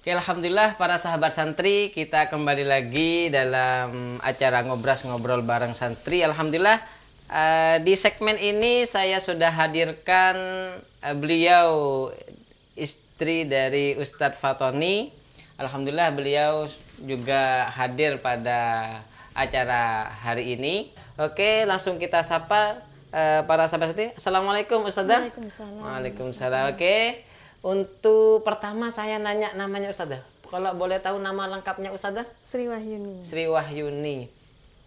Oke, alhamdulillah para sahabat santri, kita kembali lagi dalam acara ngobras ngobrol bareng santri. Alhamdulillah di segmen ini saya sudah hadirkan beliau istri dari Ustadz Fatoni. Alhamdulillah beliau juga hadir pada acara hari ini. Oke, langsung kita sapa para sahabat santri. Assalamualaikum Ustadzah. Waalaikumsalam. Waalaikumsalam. Oke. Untuk pertama saya nanya namanya Ustadzah. Kalau boleh tahu nama lengkapnya Ustadzah? Sri Wahyuni. Sri Wahyuni.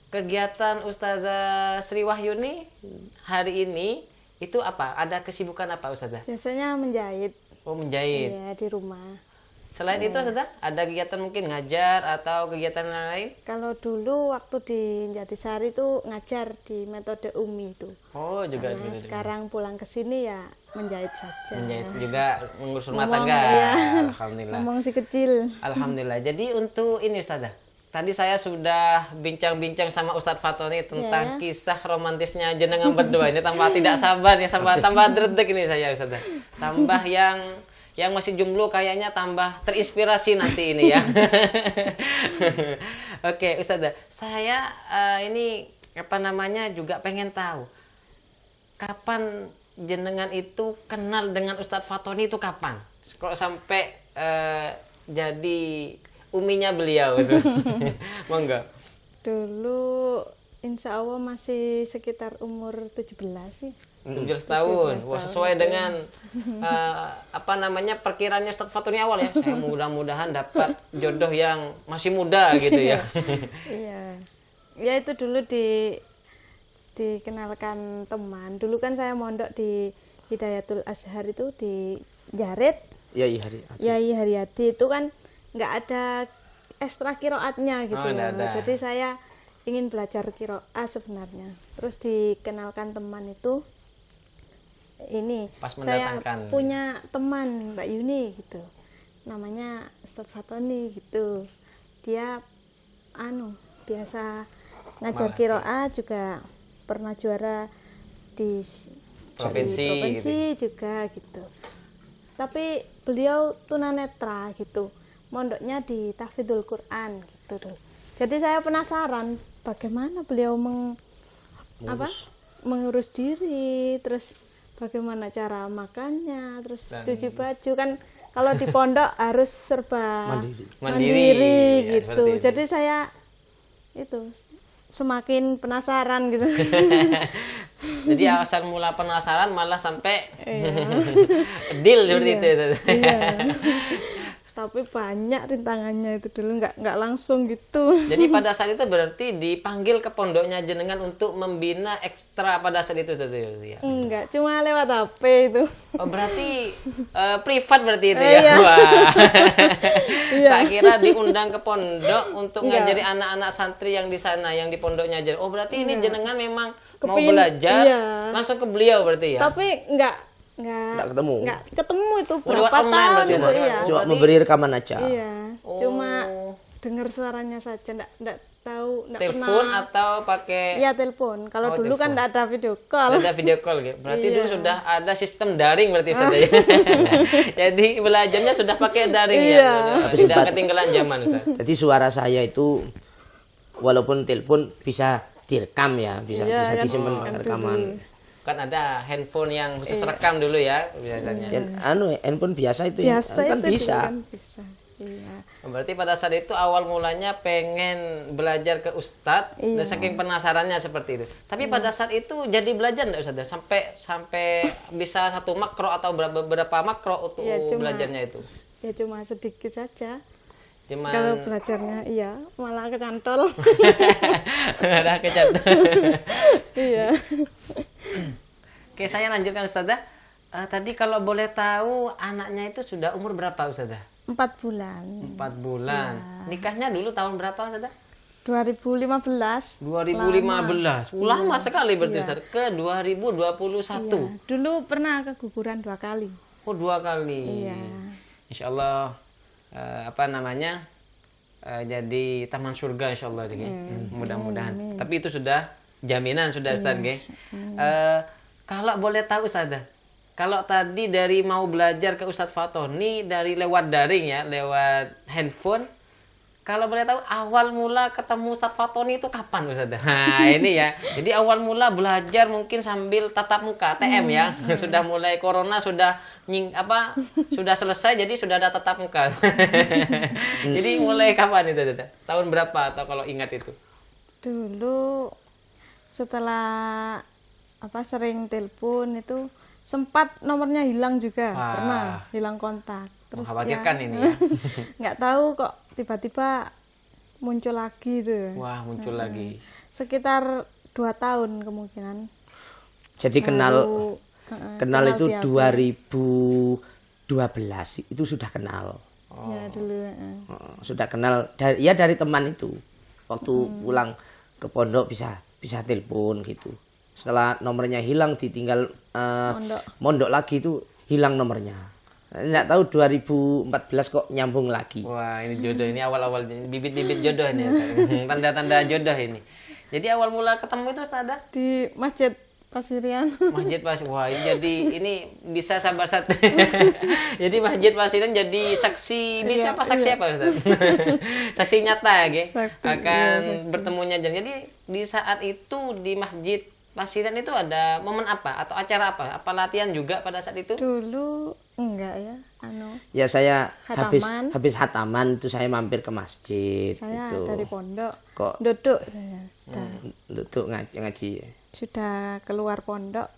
Kegiatan Ustadzah Sri Wahyuni hari ini itu apa? Ada kesibukan apa Ustadzah? Biasanya menjahit. Oh, menjahit. Iya, di rumah. Selain itu Ustadzah, ada kegiatan mungkin ngajar atau kegiatan lain? Kalau dulu waktu di Jatisari itu ngajar di metode Umi itu. Oh, juga Karena gitu. sekarang pulang ke sini ya menjahit saja. Menjahit juga mengurus rumah Ngomong, tangga. iya. Alhamdulillah. Ngomong si kecil. Alhamdulillah. Jadi untuk ini Ustadzah, tadi saya sudah bincang-bincang sama Ustadz Fatoni tentang kisah romantisnya jenengan berdua. Ini tambah tidak sabar nih, tambah dredeg ini saya Ustadzah. Tambah yang masih jomblo kayaknya tambah terinspirasi nanti ini ya. Oke, Ustadzah, saya ini apa namanya juga pengen tahu kapan jenengan itu kenal dengan Ustadz Fatoni itu kapan? Kok sampai jadi uminya beliau? Monggo. Dulu insya Allah masih sekitar umur 17 sih. 17 tahun. 17 Wah, tahun, sesuai betul. dengan apa namanya perkiraannya Ustadz Fatoni awal ya. Saya mudah-mudahan dapat jodoh yang masih muda gitu ya. Iya. Ya itu dulu dikenalkan teman. Dulu kan saya mondok di Hidayatul Azhar itu di Jaret. Yai Haryadi itu kan nggak ada ekstra kiroatnya gitu Oh, nggak loh. ada. Jadi saya ingin belajar kiroat sebenarnya. Terus dikenalkan teman itu ini Pas saya mendatangkan. punya teman Mbak Yuni gitu. Namanya Ustadz Fatoni gitu. Dia biasa ngajar Malah, kiroat juga pernah juara di Provinsi juga gitu. Tapi beliau tunanetra gitu. Mondoknya di Tahfidzul Quran gitu dulu. Jadi saya penasaran bagaimana beliau mengurus diri, terus bagaimana cara makannya, terus Dan- cuci baju kan kalau di pondok harus serba Mandiri. Ya, gitu. seperti itu. Jadi saya itu semakin penasaran gitu. Jadi asal mula penasaran malah sampai deal seperti itu. Iya. Tapi banyak rintangannya itu dulu nggak langsung gitu. Jadi pada saat itu berarti dipanggil ke pondoknya jenengan untuk membina ekstra pada saat itu ya. Enggak, cuma lewat HP itu. Oh, berarti privat berarti itu ya. Iya. Wah. Iya. Tak kira diundang ke pondok untuk Enggak. ngajari anak-anak santri yang di sana yang di pondoknya aja. Oh, berarti ini jenengan memang mau Kepin- belajar iya. langsung ke beliau berarti ya. Tapi nggak ketemu itu Oh, lewat berapa online tahun berarti, itu Mas? iya. Cuma berarti- memberi rekaman aja. Iya. Oh. Cuma dengar suaranya saja, nggak tahu, nggak Telepon pernah. atau pakai Iya, telepon. Kalau Oh, dulu kan telepon. nggak ada video call. ada video call gitu. Berarti Iya. dulu sudah ada sistem daring berarti Ustaz ya. Jadi belajarnya sudah pakai daring Iya. ya. Tapi Tidak sempat- ketinggalan zaman Ustaz. Jadi suara saya itu walaupun telepon bisa direkam ya, bisa Iya, kan disimpan kan rekaman. dulu. Kan ada handphone yang khusus Iya. rekam dulu ya biasanya. Dan handphone biasa itu Biasa kan itu bisa. dulu kan bisa. Iya. Berarti pada saat itu awal mulanya pengen belajar ke Ustadz dan Iya. saking penasarannya seperti itu. Tapi pada saat itu jadi belajar enggak Ustadz? Sampai bisa satu makro atau beberapa makro untuk Iya, belajarnya itu. Ya cuma sedikit saja. Cuman Kalau belajarnya iya malah kecantol. ada kecat. Iya. Oke, saya lanjutkan Ustazah. Tadi kalau boleh tahu anaknya itu sudah umur berapa Ustazah? 4 bulan. 4 bulan. Nikahnya dulu tahun berapa Ustazah? 2015. 2015. Lama sekali berarti Iya. Ustaz. Ke 2021. Iya. Dulu pernah keguguran 2 kali. Oh, 2 kali. Iya. Insya Allah apa namanya? Jadi taman surga insya Allah mudah-mudahan. Tapi itu sudah jaminan sudah Ustaz nggih. Kalau boleh tahu Ustazah, Kalau tadi dari mau belajar ke Ustadz Fatoni dari lewat daring ya, lewat handphone. Kalau boleh tahu awal mula ketemu Ustadz Fatoni itu kapan Ustadz? Nah ini ya. Jadi awal mula belajar mungkin sambil tatap muka, TM ya. Sudah mulai corona sudah sudah selesai jadi sudah ada tatap muka. Jadi mulai kapan itu Ustadz? Tahun berapa atau kalau ingat itu? Dulu setelah sering telepon itu sempat nomornya hilang juga, pernah hilang kontak. Terus mengkhawatirkan ini ya. Nggak tahu kok tiba-tiba muncul lagi tuh. Wah, muncul lagi. Sekitar 2 tahun kemungkinan. Jadi kenal itu di HP. 2012 itu sudah kenal. Ya dulu. Sudah kenal dari teman itu. Waktu pulang ke pondok bisa telepon gitu. Setelah nomornya hilang ditinggal mondok lagi itu hilang nomornya. Nggak tahu 2014 kok nyambung lagi. Wah ini jodoh, ini awal-awal bibit-bibit jodoh ini. Tanda-tanda jodoh ini. Jadi awal mula ketemu itu Ustazah? Di Masjid Pasirian. Masjid Pasirian. Wah ini bisa sabar satu. Jadi Masjid Pasirian jadi saksi, ini siapa saksi apa Ustaz? Saksi nyata ya, akan bertemunya. Jadi di saat itu di Masjid Pasirian itu ada momen apa atau acara apa? Apa latihan juga pada saat itu? Dulu enggak ya, Ya saya hataman. habis hataman itu saya mampir ke masjid. Saya gitu. dari pondok. Kok Duduk saya sudah. duduk ngaji. Sudah keluar pondok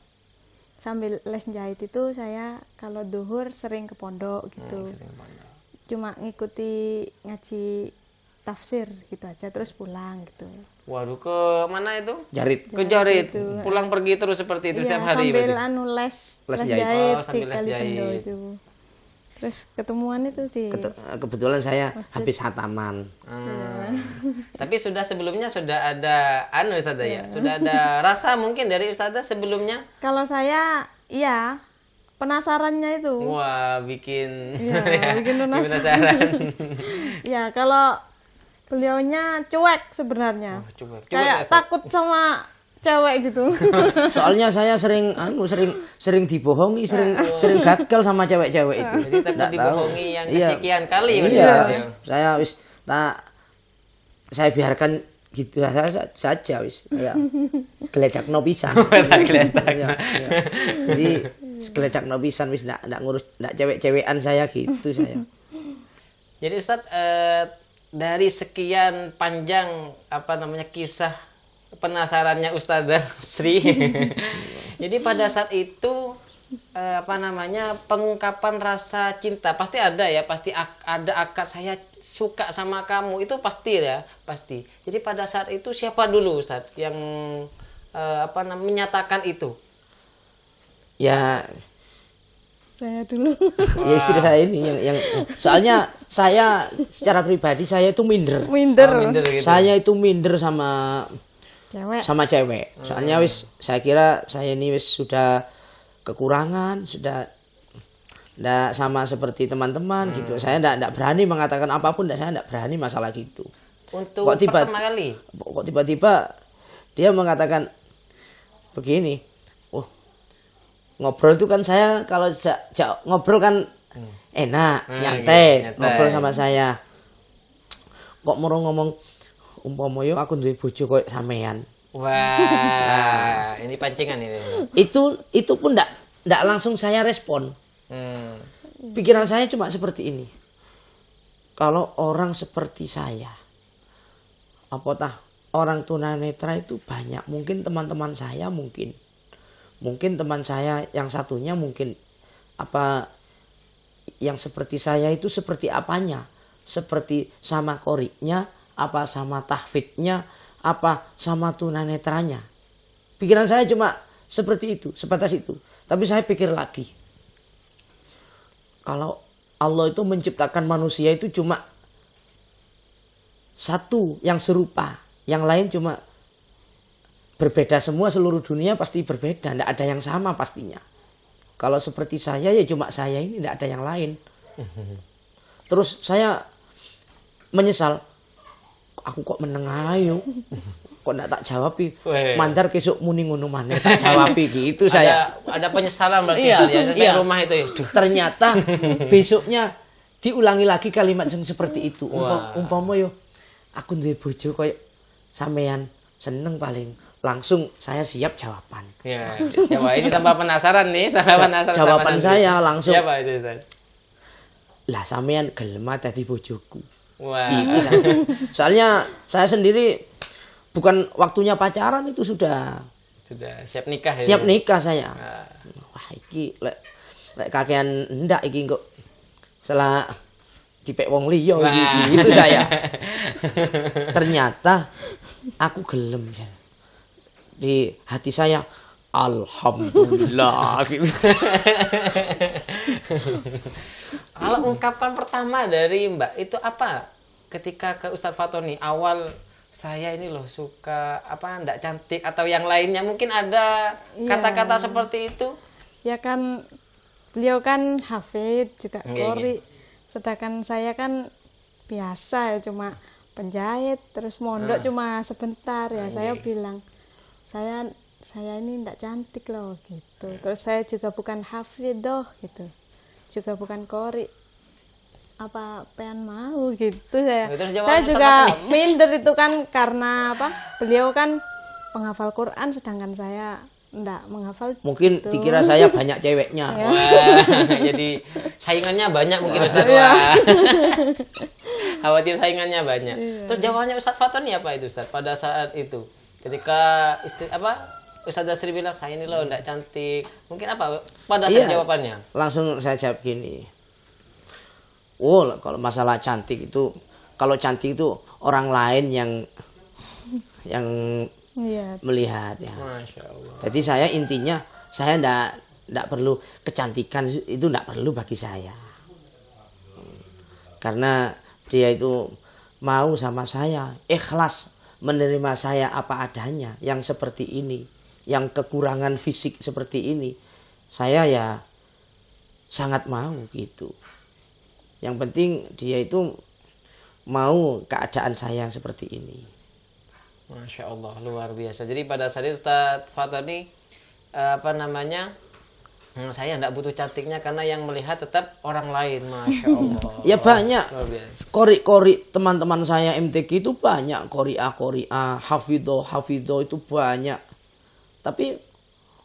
sambil les jahit itu saya kalau duhur sering ke pondok gitu. Cuma ngikuti ngaji tafsir gitu aja terus pulang gitu. Waduh, ke mana itu? Jarit. Ke Jarit. Gitu. Pulang pergi terus seperti itu Iya, setiap hari. sambil berarti? les jahit. jahit Oh, sambil di les Kali jahit. Bendo itu. Terus ketemuan itu di Kebetulan saya habis hataman. Tapi sebelumnya sudah ada Ustazah ya? Sudah ada rasa mungkin dari Ustazah sebelumnya? kalau saya iya penasarannya itu. Wah, bikin Iya, bikin penasaran. Ya, kalau beliaunya cuek sebenarnya. Coba Kayak takut sama cewek gitu. Soalnya saya sering dibohongi, sering gagal sama cewek-cewek itu. Jadi takut dibohongi yang kesekian kali. Iya, saya biarkan gitu saja wis. Ya. Geledakno pisan. Iya. Jadi geledakno pisan wis ndak ngurus ndak cewek-cewekan saya gitu saya. Jadi Ustadz dari sekian panjang kisah penasarannya Ustazah Sri. Jadi pada saat itu pengungkapan rasa cinta pasti ada ya, pasti ada akad saya suka sama kamu itu pasti ya, pasti. Jadi pada saat itu siapa dulu Ustadz yang menyatakan itu? Ya Saya dulu. ya istri saya ini yang soalnya saya secara pribadi saya itu minder. Minder. Gitu. Saya itu minder sama Cewek. Soalnya saya kira saya ini sudah kekurangan, sudah enggak sama seperti teman-teman gitu. Saya enggak berani mengatakan apapun, saya enggak berani masalah gitu. Untuk kok pertama kali? Kok tiba-tiba dia mengatakan begini. Ngobrol itu kan saya kalau ngobrol kan enak, nyantai, ngobrol sama saya. Kok mau ngomong umpama yo aku duwe bojo koyo sampean. Wah, ini pancingan ini. Itu pun enggak langsung saya respon. Pikiran saya cuma seperti ini. Kalau orang seperti saya, apatah orang tunanetra itu banyak. Mungkin teman-teman saya mungkin teman saya yang satunya mungkin yang seperti saya itu seperti apanya? Seperti sama koriknya, apa sama tahfidnya, apa sama tunanetranya. Pikiran saya cuma seperti itu, sebatas itu. Tapi saya pikir lagi. Kalau Allah itu menciptakan manusia itu cuma satu yang serupa, yang lain cuma berbeda semua, seluruh dunia pasti berbeda, tidak ada yang sama pastinya. Kalau seperti saya ya cuma saya ini, tidak ada yang lain. Terus saya menyesal, aku kok meneng ayo. kok ndak tak jawabi. Weh. Mandar kesuk muni ngono maneh tak jawabi gitu saya. Ada penyesalan berarti Iya, Ustaz, ya sampai iya. rumah itu ya. Duh. Ternyata besoknya diulangi lagi kalimat yang seperti itu. Wah. Umpama yo aku duwe bojo koyo sampean seneng paling langsung saya siap jawaban. Ya, coba ini tambah penasaran nih, tambah penasaran. Jawaban tambah saya nanti. langsung. Siapa itu Ustaz? Lah sampean gelem dadi bojoku. Wah. Gitu, soalnya saya sendiri bukan waktunya pacaran itu sudah Sudah siap nikah ya. siap nikah saya. Nah, Wah iki lek kakean ndak iki kok setelah dipek wong liya Wah. iki gitu saya. Ternyata aku gelem ya. Di hati saya alhamdulillah gitu. Kalau ungkapan pertama dari Mbak itu apa? Ketika ke Ustadz Fatoni awal saya ini loh suka apa ndak cantik atau yang lainnya mungkin ada Iya. kata-kata seperti itu. Ya kan beliau kan hafid juga Iya, qori. Sedangkan saya kan biasa ya cuma penjahit terus mondok cuma sebentar ya. Saya bilang saya ini ndak cantik loh gitu. Terus saya juga bukan hafidhoh gitu. Juga bukan qori. Apa pengen mau gitu saya. Terus jawaban Saya Ustadz juga Fatoni. minder itu kan karena apa? Beliau kan penghafal Quran sedangkan saya ndak menghafal. Mungkin gitu. dikira saya banyak ceweknya. Ya. Wah, jadi saingannya banyak mungkin Ustadz. Iya. Wah. Khawatir saingannya banyak. Iya. Terus jawabannya Ustadz Fatoni apa itu Ustadz pada saat itu? Ketika Ustadz Sri bilang saya ini loh ndak cantik. Mungkin apa pada saat Iya. jawabannya? Langsung saya jawab gini. Oh, kalau masalah cantik itu, kalau cantik itu orang lain yang Iya. melihat ya. Masya Allah. Jadi saya intinya saya ndak perlu kecantikan itu ndak perlu bagi saya. Karena dia itu mau sama saya, ikhlas menerima saya apa adanya, yang seperti ini, yang kekurangan fisik seperti ini. Saya ya sangat mau gitu. Yang penting dia itu mau keadaan saya yang seperti ini. Masya Allah, luar biasa. Jadi pada saat itu Ustadz Fatoni saya tidak butuh cantiknya karena yang melihat tetap orang lain. Masya Allah. Ya banyak. Luar biasa. Kori teman-teman saya MTQ itu banyak. Koriah, Hafidho itu banyak. Tapi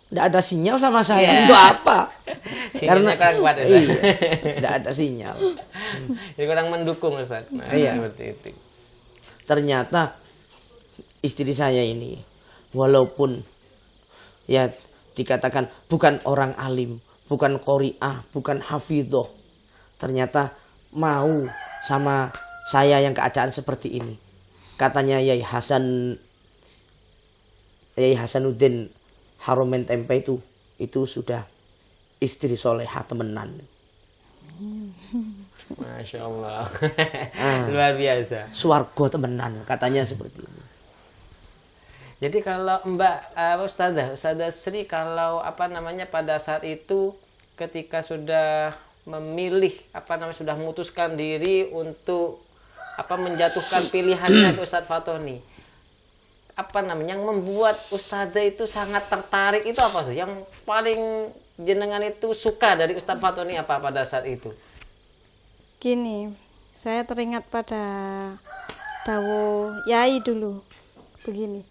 tidak ada sinyal sama saya. Iya. Untuk apa? Sinyalnya kurang kuat, ya, Ustaz? iya, tidak ada sinyal. Jadi kurang mendukung Ustaz. Nah, Iya. seperti itu. Ternyata istri saya ini walaupun ya dikatakan bukan orang alim, bukan qori'ah, bukan hafidhoh, ternyata mau sama saya yang keadaan seperti ini. Katanya Yai Hasanuddin Haromen Tempe itu sudah istri solehah temenan. Masya Allah. Luar biasa. Swargo temenan, katanya seperti ini. Jadi kalau Ustazah Sri kalau pada saat itu ketika sudah memilih sudah memutuskan diri untuk menjatuhkan pilihannya ke Ustadz Fatoni. Yang membuat Ustazah itu sangat tertarik itu apa sih? Yang paling jenengan itu suka dari Ustadz Fatoni apa pada saat itu? Gini, saya teringat pada dawuh Yai dulu. Begini,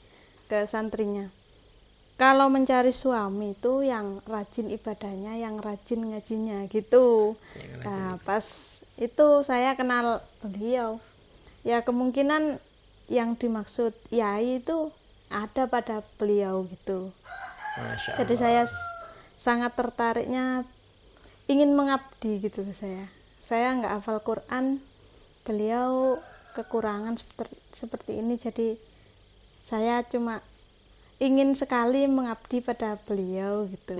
ke santrinya. Kalau mencari suami itu yang rajin ibadahnya, yang rajin ngajinya gitu. Nah, pas itu saya kenal beliau. Ya kemungkinan yang dimaksud Yai itu ada pada beliau gitu. Masya Allah. Jadi saya sangat tertariknya ingin mengabdi gitu saya. Saya nggak hafal Quran, beliau kekurangan seperti ini, jadi saya cuma ingin sekali mengabdi pada beliau gitu.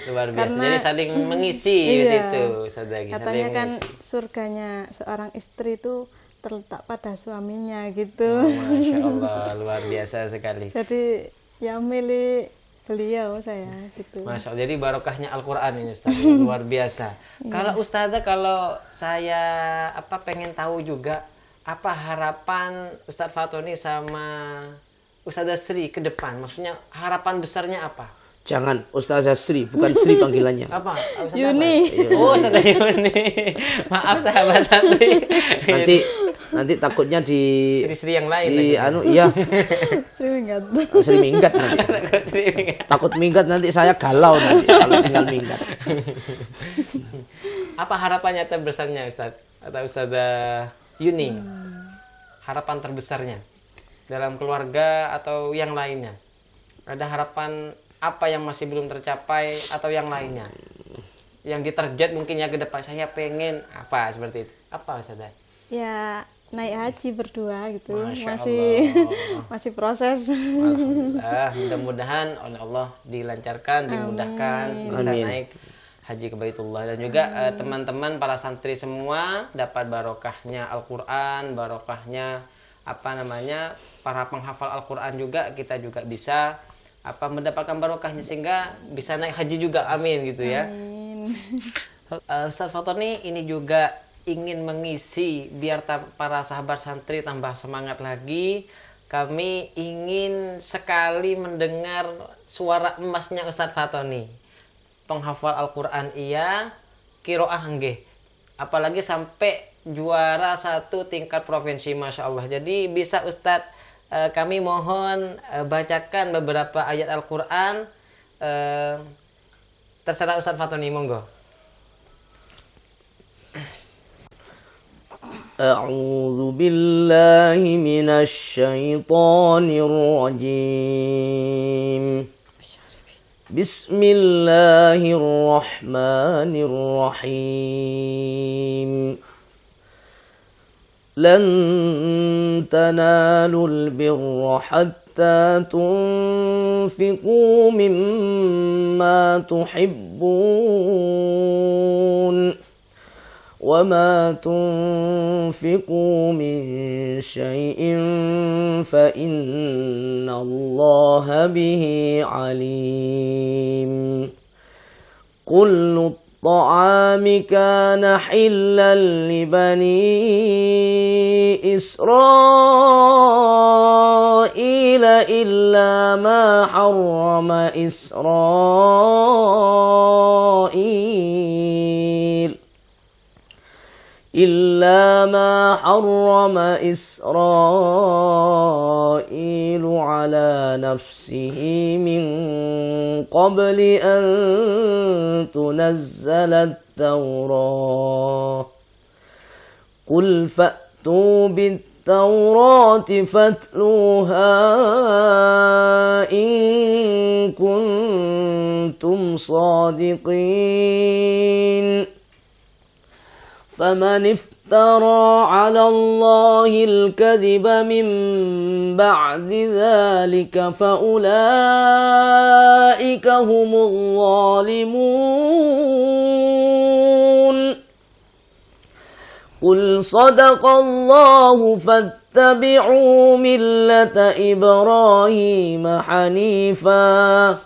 Luar biasa. Karena- Jadi saling mengisi Iya. gitu, Ustazah. Saling Katanya kan mengisi. surganya seorang istri itu terletak pada suaminya gitu. Oh, Masya Allah, luar biasa sekali. Jadi ya milih beliau saya gitu. Masya Allah, jadi barokahnya Al-Quran ini Ustazah, luar biasa. Kalau Ustazah, kalau saya pengen tahu juga apa harapan Ustadz Fatoni sama Ustazah Sri ke depan? Maksudnya harapan besarnya apa? Jangan Ustazah Sri, bukan Sri panggilannya. Apa? Ustazah Yuni. apa? Oh, Ustazah Yuni. Maaf sahabat santri. Nanti takutnya di Sri-sri yang lain. Iya. Sri minggat. Sri minggat nanti. Takut minggat nanti saya galau nanti kalau tinggal minggat. Apa harapannya terbesarnya Ustaz? Atau Ustazah Yuni? Harapan terbesarnya dalam keluarga atau yang lainnya? Ada harapan apa yang masih belum tercapai atau yang lainnya? Yang diterjat mungkin ya ke depan, saya pengen apa seperti itu. Apa Ustazah? Ya naik haji berdua gitu. Masya Masih proses. Alhamdulillah, mudah-mudahan oleh Allah dilancarkan, dimudahkan, bisa Amin. naik haji ke Baitullah. Dan juga teman-teman para santri semua dapat barokahnya Al-Quran, barokahnya para penghafal Al-Quran juga, kita juga bisa mendapatkan barokahnya sehingga bisa naik haji juga, amin gitu ya. Amin. Ustaz Fatoni ini juga ingin mengisi biar para sahabat santri tambah semangat lagi. Kami ingin sekali mendengar suara emasnya Ustaz Fatoni. Penghafal Al-Quran iya, kiroah nggih. Apalagi sampai juara 1 tingkat provinsi, Masya Allah. Jadi bisa Ustadz, kami mohon bacakan beberapa ayat Al-Quran. Terserah Ustadz Fatoni, monggo. A'udzu billahi minasy syaithanir rajim. Bismillahirrahmanirrahim. Lan tanalul birra hatta tunfiqu mimma tuhibbun wa ma tunfiqu min syai'in fa innallaha bihi alim. Kullu الطعام كان حلا لبني إسرائيل إلا ما حرم إسرائيل على نفسه من قبل أن تنزل التوراة قل فأتوا بالتوراة فاتلوها إن كنتم صادقين فمن افترى على الله الكذب من بعد ذلك فأولئك هم الظالمون قل صدق الله فاتبعوا ملة إبراهيم حنيفا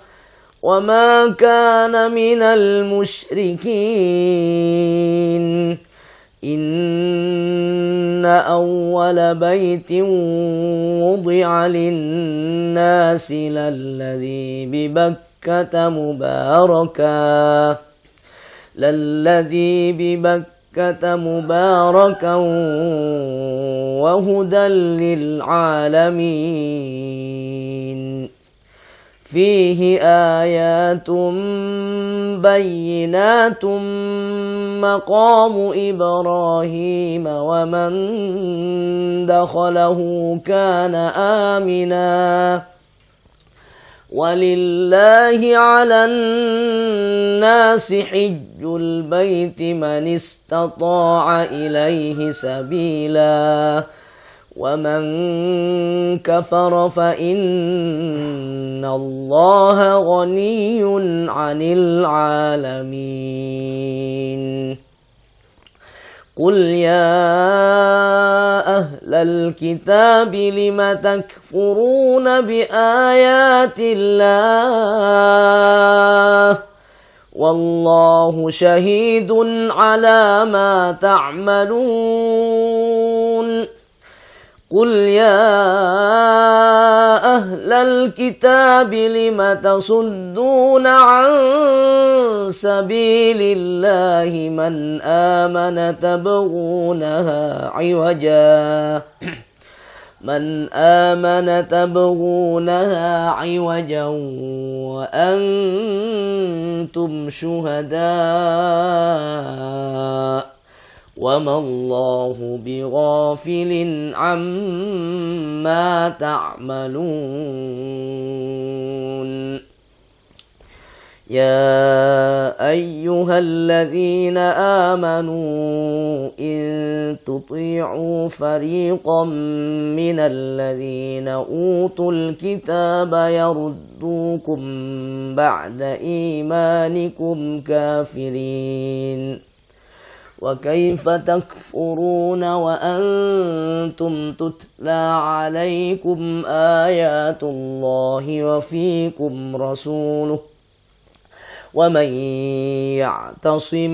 وما كان من المشركين إن أول بيت وضع للناس للذي ببكة مباركا وهدى للعالمين فيه آيات بينات مقام إبراهيم ومن دخله كان آمنا ولله على الناس حج البيت من استطاع إليه سبيلا ومن كفر فإن الله غني عن العالمين قل يا أهل الكتاب لم تكفرون بآيات الله والله شهيد على ما تعملون قل يا أهل الكتاب لم تصدون عن سبيل الله من آمن تبغونها عوجا وأنتم شهداء وما الله بغافل عما تعملون يا أيها الذين آمنوا إن تطيعوا فريقا من الذين أوتوا الكتاب يردوكم بعد إيمانكم كافرين وكيف تكفرون وأنتم تتلى عليكم آيات الله وفيكم رسوله ومن يعتصم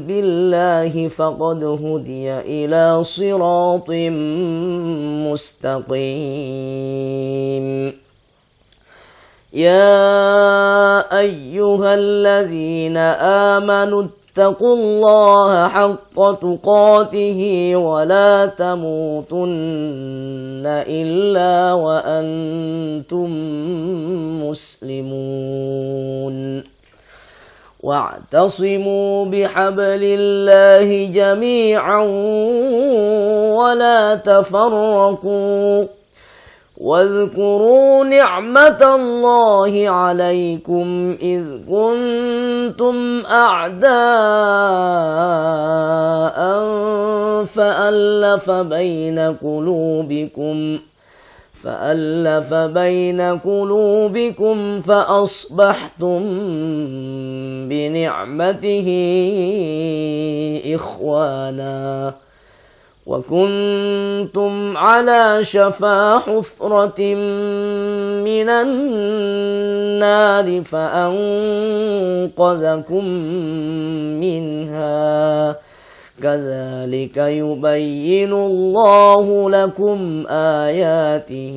بالله فقد هدي إلى صراط مستقيم يا أيها الذين آمنوا اتقوا الله حق تقاته ولا تموتن إلا وأنتم مسلمون واعتصموا بحبل الله جميعا ولا تفرقوا واذكروا نعمة الله عليكم إذ كنتم أعداء فألف بين قلوبكم فأصبحتم بنعمته إخوانا وكنتم على شفا حفرة من النار فأنقذكم منها كذلك يبين الله لكم آياته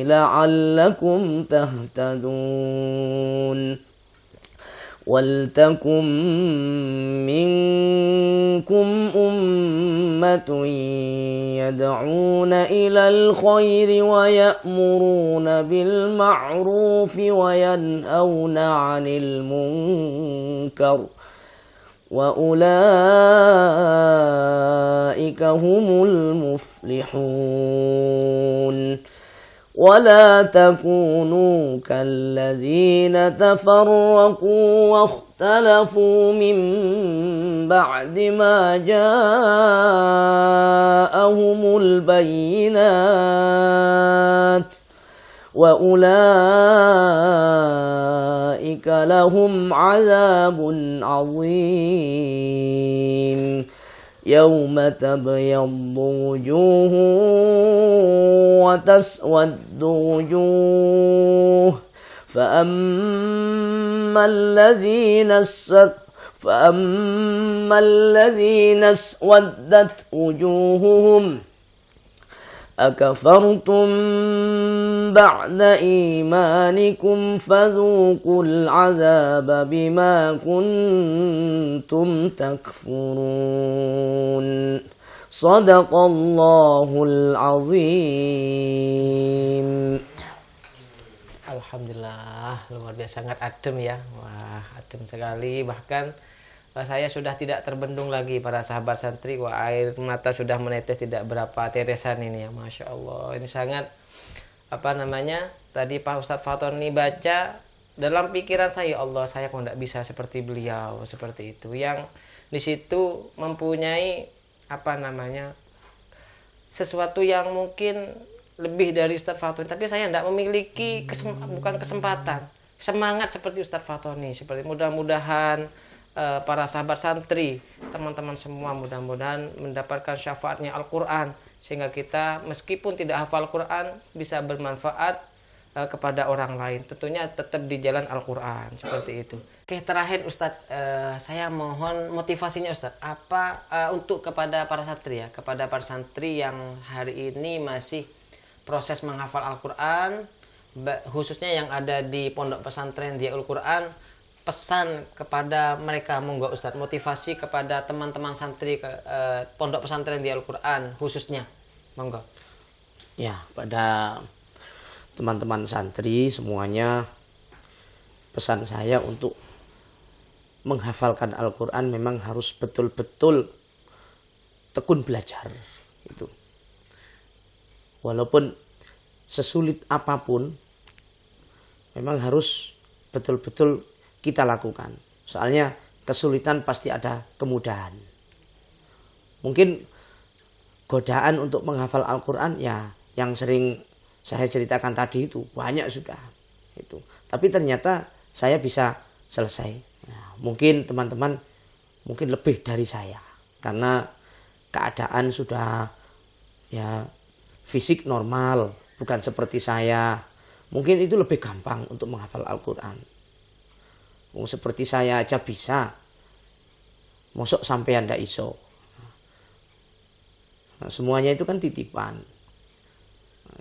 لعلكم تهتدون ولتكن منكم أمة يدعون إلى الخير ويأمرون بالمعروف وينهون عن المنكر وأولئك هم المفلحون ولا تكونوا كالذين تفرقوا واختلفوا من بعد ما جاءهم البينات وأولئك لهم عذاب عظيم يوم تبيض وجوه وتسود وجوه فأما الذين اسودت وجوههم أكفرتم بعد إيمانكم فذوقوا العذاب بما كنتم تكفرون صدق الله العظيم. Alhamdulillah, luar biasa, sangat adem ya. Wah, adem sekali. Bahkan saya sudah tidak terbendung lagi para sahabat santri. Wah, air mata sudah menetes tidak berapa tetesan ini ya. Masya Allah, ini sangat tadi Pak Ustadz Fatoni baca, dalam pikiran saya, Allah, saya kok tidak bisa seperti beliau, seperti itu. Yang di situ mempunyai sesuatu yang mungkin lebih dari Ustadz Fatoni, tapi saya tidak memiliki kesempatan, semangat seperti Ustadz Fatoni. Seperti mudah-mudahan para sahabat santri, teman-teman semua mudah-mudahan mendapatkan syafaatnya Al-Quran, sehingga kita meskipun tidak hafal Quran bisa bermanfaat kepada orang lain, tentunya tetap di jalan Al-Quran, seperti itu. Oke, terakhir Ustadz, saya mohon motivasinya Ustadz, apa untuk kepada para santri ya, kepada para santri yang hari ini masih proses menghafal Al-Quran, khususnya yang ada di pondok pesantren Diyaul Quran, pesan kepada mereka, monggo Ustadz, motivasi kepada teman-teman santri pondok pesantren Diyaul Quran khususnya, monggo. Ya, pada teman-teman santri semuanya, pesan saya untuk menghafalkan Al-Quran memang harus betul-betul tekun belajar. Itu. Walaupun sesulit apapun, memang harus betul-betul kita lakukan. Soalnya kesulitan pasti ada kemudahan. Mungkin godaan untuk menghafal Al-Quran ya yang sering saya ceritakan tadi itu banyak sudah. Itu. Tapi ternyata saya bisa selesai. Nah, mungkin teman-teman mungkin lebih dari saya karena keadaan sudah ya fisik normal, bukan seperti saya. Mungkin itu lebih gampang untuk menghafal Al-Quran. Seperti saya aja bisa, mosok sampean ndak iso. Nah, semuanya itu kan titipan.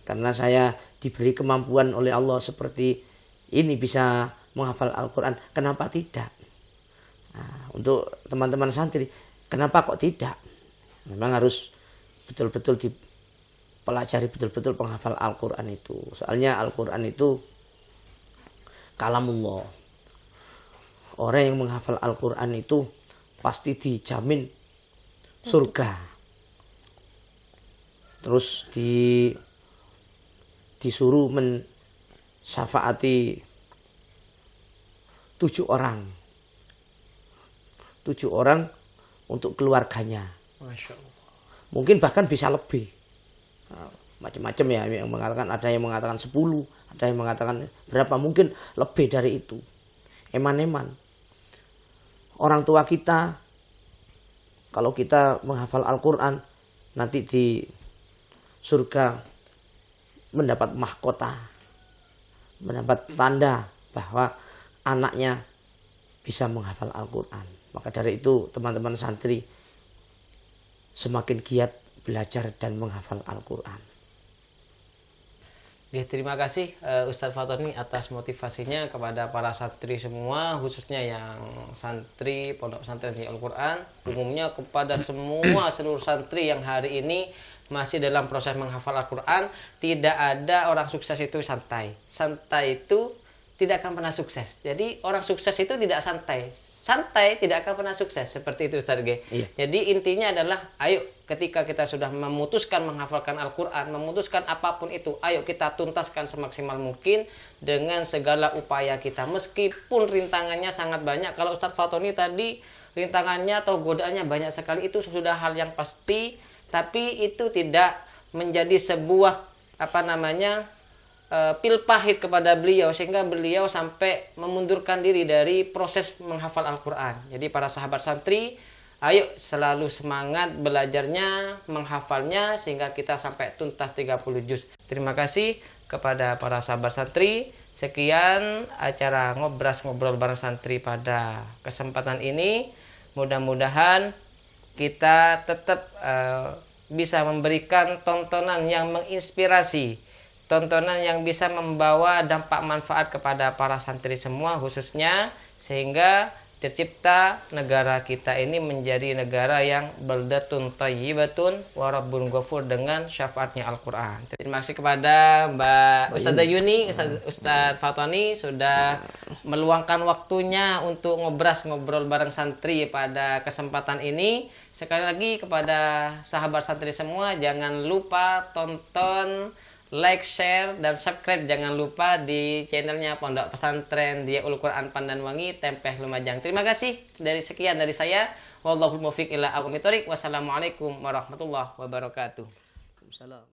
Karena saya diberi kemampuan oleh Allah seperti ini bisa menghafal Al-Quran, kenapa tidak? Nah, untuk teman-teman santri, kenapa kok tidak? Memang harus betul-betul dipelajari, betul-betul penghafal Al-Quran itu. Soalnya Al-Quran itu kalamullah. Orang yang menghafal Al-Quran itu pasti dijamin surga. Terus disuruh mensyafaati 7 orang. 7 orang untuk keluarganya. Masya Allah. Mungkin bahkan bisa lebih. Nah, macam-macam ya yang mengatakan, ada yang mengatakan 10, ada yang mengatakan berapa, mungkin lebih dari itu. Eman-eman. Orang tua kita, kalau kita menghafal Al-Quran, nanti di surga mendapat mahkota, mendapat tanda bahwa anaknya bisa menghafal Al-Quran. Maka dari itu teman-teman santri semakin giat belajar dan menghafal Al-Quran. Ya, terima kasih Ustadz Fatoni atas motivasinya kepada para santri semua, khususnya yang santri pondok pesantren Diyaul Quran, umumnya kepada semua seluruh santri yang hari ini masih dalam proses menghafal Al-Quran. Tidak ada orang sukses itu santai. Santai itu tidak akan pernah sukses. Jadi orang sukses itu tidak santai. Santai tidak akan pernah sukses. Seperti itu Ustadz G. Iya. Jadi intinya adalah, ayo ketika kita sudah memutuskan menghafalkan Al-Quran, memutuskan apapun itu, ayo kita tuntaskan semaksimal mungkin dengan segala upaya kita. Meskipun rintangannya sangat banyak. Kalau Ustadz Fatoni tadi rintangannya atau godaannya banyak sekali, itu sudah hal yang pasti. Tapi itu tidak menjadi sebuah pil pahit kepada beliau sehingga beliau sampai memundurkan diri dari proses menghafal Al-Quran. Jadi para sahabat santri, ayo selalu semangat belajarnya, menghafalnya sehingga kita sampai tuntas 30 juz. Terima kasih kepada para sahabat santri. Sekian acara ngobrol bareng santri pada kesempatan ini. Mudah-mudahan kita tetap bisa memberikan tontonan yang menginspirasi, tontonan yang bisa membawa dampak manfaat kepada para santri semua khususnya, sehingga tercipta negara kita ini menjadi negara yang baldatun thayyibatun wa rabbun ghafur dengan syafaatnya Al-Quran. Terima kasih kepada Mbak Ustadzah Yuni, Ustadz Fatoni sudah meluangkan waktunya untuk ngobrol bareng santri pada kesempatan ini. Sekali lagi kepada sahabat santri semua, jangan lupa tonton, like, share, dan subscribe jangan lupa di channelnya Pondok Pesantren Diyaul Quran Pandanwangi Tempeh Lumajang. Terima kasih. Sekian dari saya. Wallahul muwaffiq ila aqwamit thoriq. Wassalamualaikum warahmatullahi wabarakatuh. Waalaikumsalam.